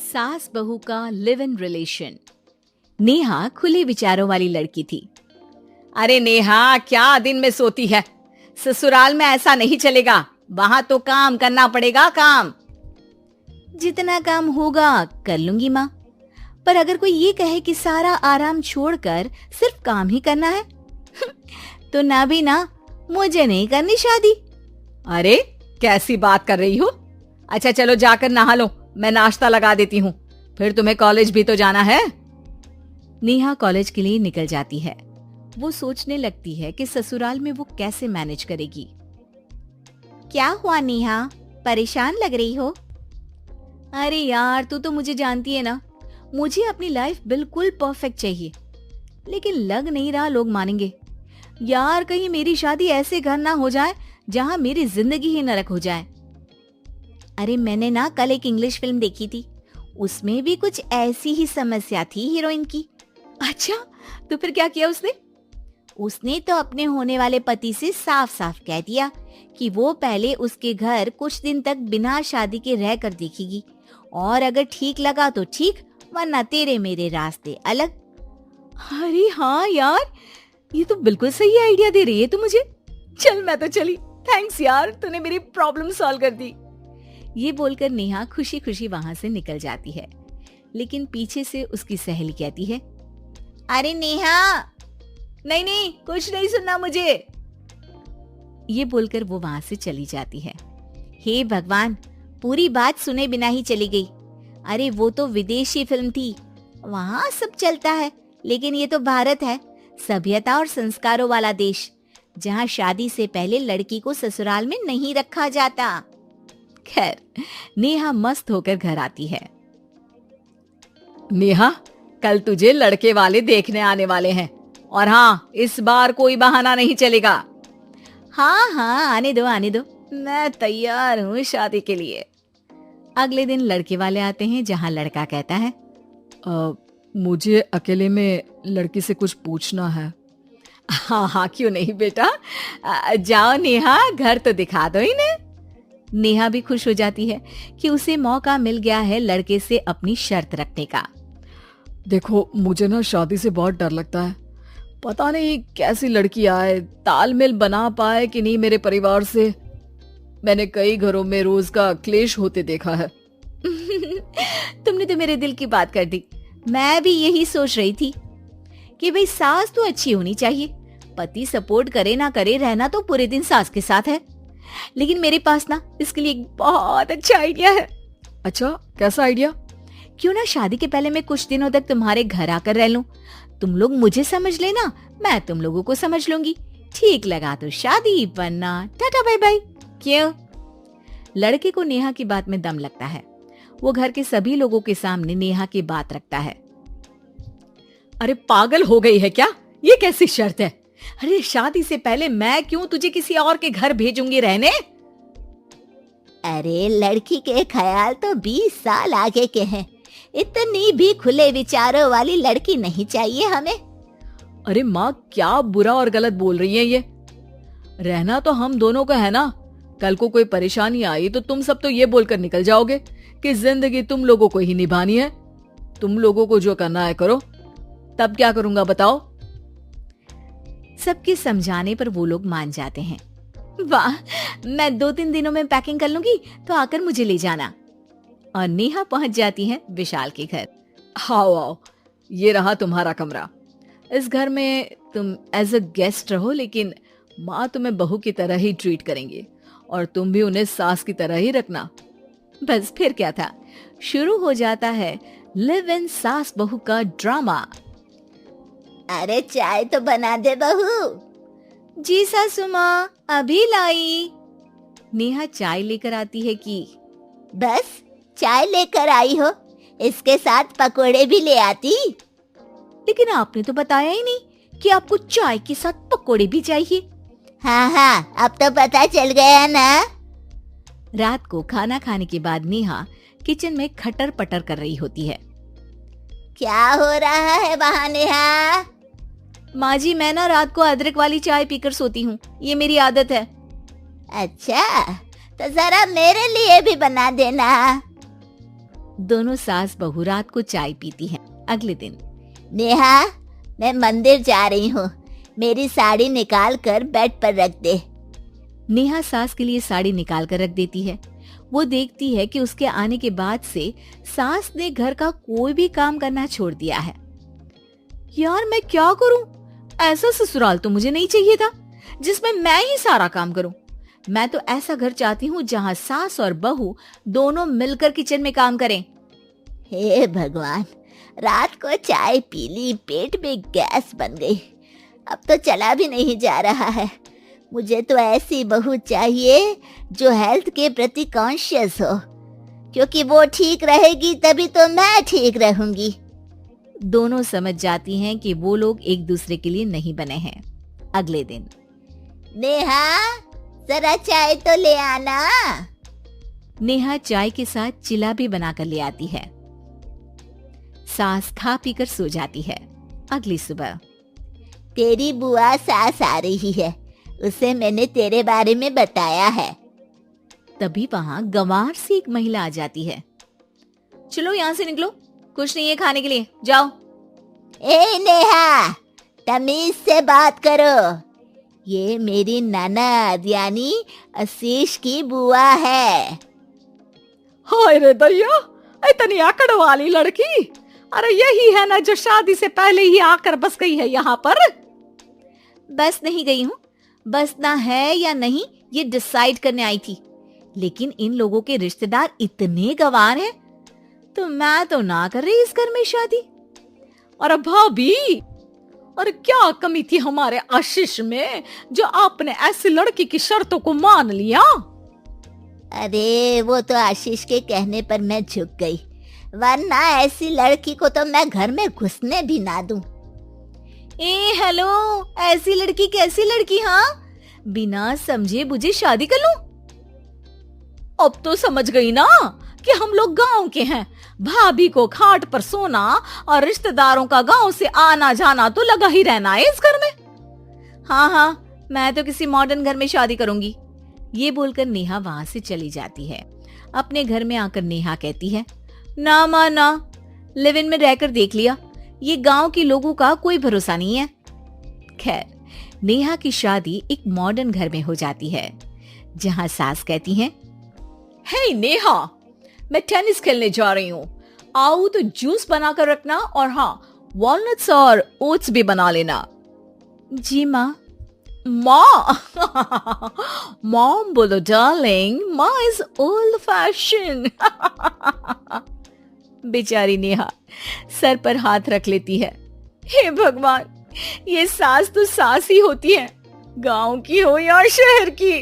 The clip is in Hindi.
सास बहू का लिव इन रिलेशन। नेहा खुले विचारों वाली लड़की थी। अरे नेहा, क्या दिन में सोती है? ससुराल में ऐसा नहीं चलेगा, वहां तो काम करना पड़ेगा। काम जितना काम होगा कर लूंगी माँ, पर अगर कोई ये कहे कि सारा आराम छोड़कर सिर्फ काम ही करना है तो ना भी ना, मुझे नहीं करनी शादी। अरे कैसी बात कर रही हो? अच्छा चलो जाकर नहा लो, मैं नाश्ता लगा देती हूँ, फिर तुम्हें कॉलेज भी तो जाना है। नेहा कॉलेज के लिए निकल जाती है। वो सोचने लगती है कि ससुराल में वो कैसे मैनेज करेगी। क्या हुआ नेहा, परेशान लग रही हो? अरे यार, तू तो मुझे जानती है ना, मुझे अपनी लाइफ बिल्कुल परफेक्ट चाहिए, लेकिन लग नहीं रहा लोग मानेंगे। यार कहीं मेरी शादी ऐसे घर ना हो जाए जहां मेरी जिंदगी ही नरक हो जाए। अरे मैंने ना कल एक इंग्लिश फिल्म देखी थी, उसमें भी कुछ ऐसी ही समस्या थी हीरोइन की। अच्छा, तो फिर क्या किया उसने? उसने तो अपने होने वाले पति से साफ साफ कह दिया कि वो पहले उसके घर कुछ दिन तक बिना शादी के रह कर देखेगी, और अगर ठीक लगा तो ठीक, वरना तेरे मेरे रास्ते अलग। अरे हाँ यार, ये तो बिल्कुल सही आइडिया दे रही है तू मुझे। चल मैं तो चली, थैंक्स यार, तूने मेरी प्रॉब्लम सॉल्व कर दी। ये बोलकर नेहा खुशी खुशी वहां से निकल जाती है, लेकिन पीछे से उसकी सहेली कहती है, अरे नेहा, नहीं नहीं, कुछ नहीं सुनना मुझे। ये बोलकर वो वहां से चली जाती है। हे भगवान, पूरी बात सुने बिना ही चली गई। अरे वो तो विदेशी फिल्म थी, वहां सब चलता है, लेकिन ये तो भारत है, सभ्यता और संस्कारों वाला देश, जहां शादी से पहले लड़की को ससुराल में नहीं रखा जाता। खैर, नेहा मस्त होकर घर आती है। नेहा, कल तुझे लड़के वाले देखने आने वाले हैं, और हाँ, इस बार कोई बहाना नहीं चलेगा। हाँ हाँ, आने दो आने दो, मैं तैयार हूँ शादी के लिए। अगले दिन लड़के वाले आते हैं, जहाँ लड़का कहता है, मुझे अकेले में लड़की से कुछ पूछना है। हाँ हाँ, क्यों नहीं बेटा, जाओ नेहा, घर तो दिखा दो इन्हें। नेहा भी खुश हो जाती है कि उसे मौका मिल गया है लड़के से अपनी शर्त रखने का। देखो, मुझे ना शादी से बहुत डर लगता है, पता नहीं कैसी लड़की आए, तालमेल बना पाए कि नहीं मेरे परिवार से। मैंने कई घरों में रोज का क्लेश होते देखा है। तुमने तो मेरे दिल की बात कर दी। मैं भी यही सोच रही थी कि भाई सास तो अच्छी होनी चाहिए, पति सपोर्ट करे ना करे, रहना तो पूरे दिन सास के साथ है। लेकिन मेरे पास ना इसके लिए एक बहुत अच्छा आइडिया है। अच्छा, कैसा आइडिया? क्यों ना शादी के पहले मैं कुछ दिनों तक तुम्हारे घर आकर रह लूं, तुम लोग मुझे समझ लेना, मैं तुम लोगों को समझ लूंगी। ठीक लगा तो शादी, वरना टाटा बाय बाय। क्यों? लड़के को नेहा की बात में दम लगता है। वो घर के सभी लोगों के सामने नेहा की बात रखता है। अरे पागल हो गई है क्या? ये कैसी शर्त है? अरे शादी से पहले मैं क्यों तुझे किसी और के घर भेजूंगी रहने? अरे लड़की के ख्याल तो 20 साल आगे के हैं, इतनी भी खुले विचारों वाली लड़की नहीं चाहिए हमें। अरे माँ, क्या बुरा और गलत बोल रही है ये? रहना तो हम दोनों का है ना, कल को कोई परेशानी आई तो तुम सब तो ये बोलकर निकल जाओगे कि जिंदगी तुम लोगों को ही निभानी है, तुम लोगों को जो करना है करो। तब क्या करूंगा बताओ? सबके समझाने पर वो लोग मान जाते हैं। वाह, मैं 2-3 दिनों में पैकिंग कर लूंगी, तो आकर मुझे ले जाना। और नेहा पहुंच जाती है विशाल के घर। आओ आओ, ये रहा तुम्हारा कमरा। इस घर में तुम एज अ गेस्ट रहो, लेकिन माँ तुम्हें बहू की तरह ही ट्रीट करेंगे, और तुम भी उन्हें सास की तरह ही रखना। बस फिर क्या था, शुरू हो जाता है लिव इन सास बहू का ड्रामा। अरे चाय तो बना दे बहू। जी सासू माँ, अभी लाई। नेहा चाय लेकर आती है कि बस चाय लेकर आई हो, इसके साथ पकोड़े भी ले आती। लेकिन आपने तो बताया ही नहीं कि आपको चाय के साथ पकोड़े भी चाहिए। हाँ हाँ, अब तो पता चल गया ना। रात को खाना खाने के बाद नेहा किचन में खटर पटर कर रही होती है। क्या हो रहा है वहाँ नेहा? माँ जी, मैं ना रात को अदरक वाली चाय पीकर सोती हूँ, ये मेरी आदत है। अच्छा, तो जरा मेरे लिए भी बना देना। दोनों सास बहू रात को चाय पीती हैं। अगले दिन नेहा, मैं मंदिर जा रही हूँ, मेरी साड़ी निकाल कर बेड पर रख दे। नेहा सास के लिए साड़ी निकाल कर रख देती है। वो देखती है कि उसके आने के बाद से सास ने घर का कोई भी काम करना छोड़ दिया है। यार मैं क्या करूं? ऐसा ससुराल तो मुझे नहीं चाहिए था जिसमें मैं ही सारा काम करूं। मैं तो ऐसा घर चाहती हूँ जहाँ सास और बहू दोनों मिलकर किचन में काम करें। हे भगवान, रात को चाय पी ली, पेट में गैस बन गई, अब तो चला भी नहीं जा रहा है। मुझे तो ऐसी बहू चाहिए जो हेल्थ के प्रति कॉन्शियस हो, क्योंकि वो ठीक रहेगी तभी तो मैं ठीक रहूंगी। दोनों समझ जाती हैं कि वो लोग एक दूसरे के लिए नहीं बने हैं। अगले दिन नेहा, जरा चाय तो ले आना। नेहा चाय के साथ चिला भी बनाकर ले आती है। सास खा पीकर सो जाती है। अगली सुबह तेरी बुआ सास आ रही है, उसे मैंने तेरे बारे में बताया है। तभी वहां गंवार से एक महिला आ जाती है। चलो यहाँ से निकलो, कुछ नहीं है खाने के लिए, जाओ। ए नेहा, तमीज से बात करो, ये मेरी ननद यानी आशीष की बुआ है। हाय रे दैया, इतनी आकड़ वाली लड़की! अरे यही है ना जो शादी से पहले ही आकर बस गई है यहाँ पर। बस नहीं गई हूँ, बसना है या नहीं ये डिसाइड करने आई थी, लेकिन इन लोगों के रिश्तेदार इतने गंवार हैं तो मैं तो ना कर रही इस घर में शादी। अरे भाभी, अरे क्या कमी थी हमारे आशीष में जो आपने ऐसी लड़की की शर्तों को मान लिया? अरे वो तो आशीष के कहने पर मैं झुक गई, वरना ऐसी लड़की को तो मैं घर में घुसने भी ना दूं। ए हेलो, ऐसी लड़की कैसी लड़की? हाँ, बिना समझे बुझे शादी कर लूं? अब तो समझ गई ना कि हम लोग गांव के हैं। भाभी को खाट पर सोना और रिश्तेदारों का गांव से आना जाना तो लगा ही रहना है इस घर में। हाँ, मैं तो किसी मॉडर्न घर में शादी करूंगी। ये बोलकर नेहा वहां से चली जाती है। अपने घर में आकर नेहा कहती है, ना माँ ना, लिव इन में रहकर देख लिया, ये गांव के लोगों का कोई भरोसा नहीं है। खैर, नेहा की शादी एक मॉडर्न घर में हो जाती है, जहां सास कहती हैं, हे नेहा, मैं टेनिस खेलने जा रही हूँ, आओ तो जूस बनाकर रखना, और हाँ, वॉलनट्स और ओट्स भी बना लेना। जी माँ। माँ मॉम बोलो डार्लिंग, माँ इज ओल्ड फैशन। बेचारी नेहा सर पर हाथ रख लेती है। हे भगवान, ये सास तो सास ही होती है, गांव की हो या शहर की।